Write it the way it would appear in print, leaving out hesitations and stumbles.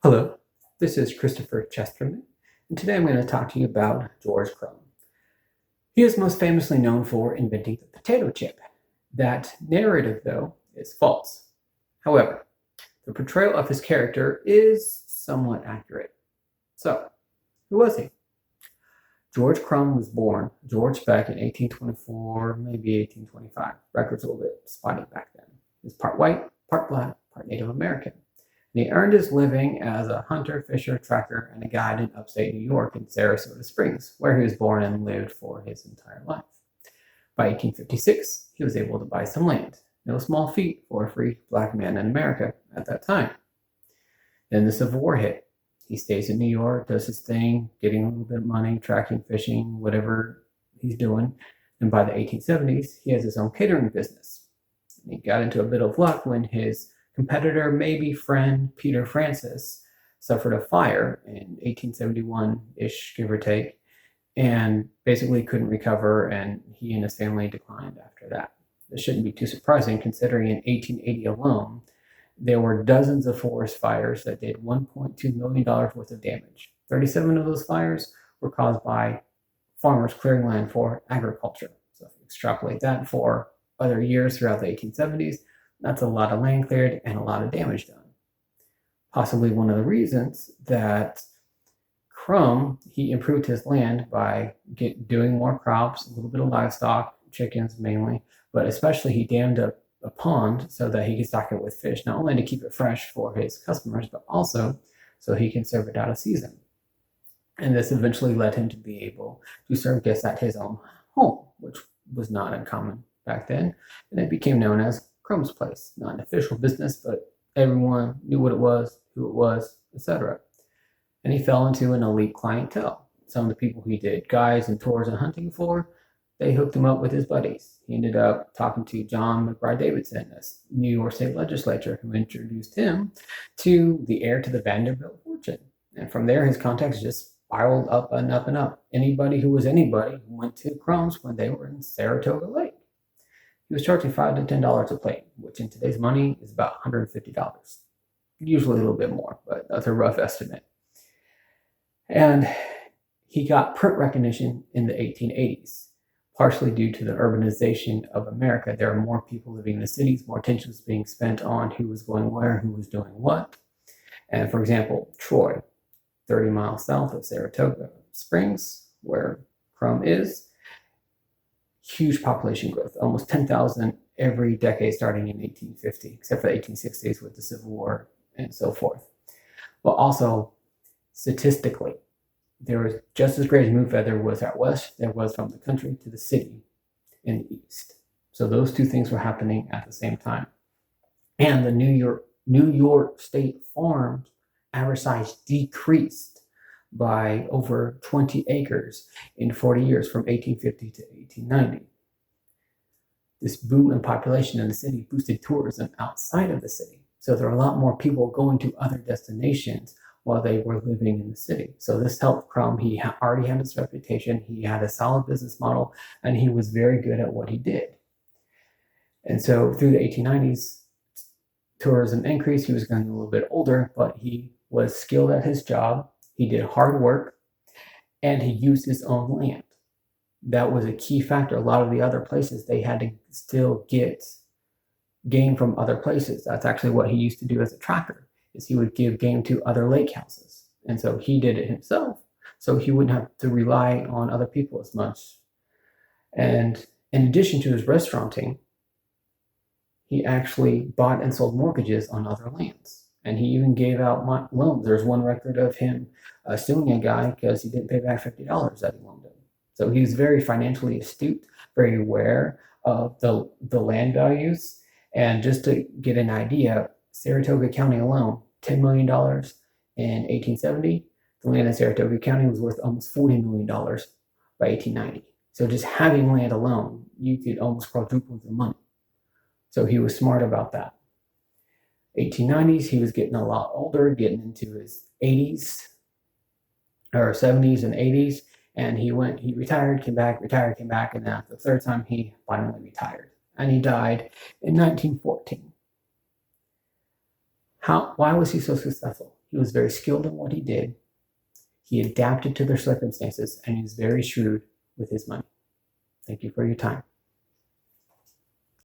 Hello, this is Christopher Chesterman, and today I'm going to talk to you about George Crum. He is most famously known for inventing the potato chip. That narrative, though, is false. However, the portrayal of his character is somewhat accurate. So, who was he? George Crum was born George Beck in 1824, maybe 1825. Records a little bit spotty back then. He was part white, part black, part Native American. And he earned his living as a hunter, fisher, tracker, and a guide in upstate New York in Sarasota Springs, where he was born and lived for his entire life. By 1856, he was able to buy some land. No small feat for a free black man in America at that time. Then the Civil War hit. He stays in New York, does his thing, getting a little bit of money, tracking, fishing, whatever he's doing. And by the 1870s, he has his own catering business. And he got into a bit of luck when his competitor, maybe friend, Peter Francis, suffered a fire in 1871-ish, give or take, and basically couldn't recover, and he and his family declined after that. This shouldn't be too surprising, considering in 1880 alone, there were dozens of forest fires that did $1.2 million worth of damage. 37 of those fires were caused by farmers clearing land for agriculture. So if you extrapolate that for other years throughout the 1870s, that's a lot of land cleared and a lot of damage done. Possibly one of the reasons that Crum, he improved his land by doing more crops, a little bit of livestock, chickens mainly, but especially he dammed up a pond so that he could stock it with fish, not only to keep it fresh for his customers, but also so he can serve it out of season. And this eventually led him to be able to serve guests at his own home, which was not uncommon back then. And it became known as Crum's Place. Not an official business, but everyone knew what it was, who it was, etc. And he fell into an elite clientele. Some of the people he did guides and tours and hunting for, they hooked him up with his buddies. He ended up talking to John McBride Davidson, a New York State legislature, who introduced him to the heir to the Vanderbilt fortune. And from there, his contacts just spiraled up and up and up. Anybody who was anybody went to Crum's when they were in Saratoga Lake. He was charging $5 to $10 a plate, which in today's money is about $150. Usually a little bit more, but that's a rough estimate. And he got print recognition in the 1880s. Partially due to the urbanization of America. There are more people living in the cities, more attention was being spent on who was going where, who was doing what. And for example, Troy, 30 miles south of Saratoga Springs, where Crum is, huge population growth, almost 10,000 every decade starting in 1850, except for the 1860s with the Civil War and so forth. But also, statistically, there was just as great a move as there was out west, there was from the country to the city in the east. So those two things were happening at the same time. And the New York State farms average size decreased by over 20 acres in 40 years from 1850 to 1890. This boom in population in the city boosted tourism outside of the city. So there are a lot more people going to other destinations while they were living in the city. So this helped Crum. He already had his reputation, he had a solid business model, and he was very good at what he did. And so through the 1890s, tourism increased. He was getting a little bit older, but he was skilled at his job. He did hard work, and he used his own land. That was a key factor. A lot of the other places, they had to still get game from other places. That's actually what he used to do as a tracker. Is he would give game to other lake houses. And so he did it himself, so he wouldn't have to rely on other people as much. And in addition to his restauranting, he actually bought and sold mortgages on other lands. And he even gave out loans. There's one record of him suing a guy because he didn't pay back $50 that he loaned him. So he was very financially astute, very aware of the land values. And just to get an idea, Saratoga County alone, $10 million in 1870. The land in Saratoga County was worth almost $40 million by 1890. So just having land alone, you could almost quadruple the money. So he was smart about that. 1890s, he was getting a lot older, getting into his 80s or 70s and 80s. And he retired, came back, retired, came back. And then after the third time, he finally retired. And he died in 1914. Why was he so successful? He was very skilled in what he did. He adapted to their circumstances, and he was very shrewd with his money. Thank you for your time.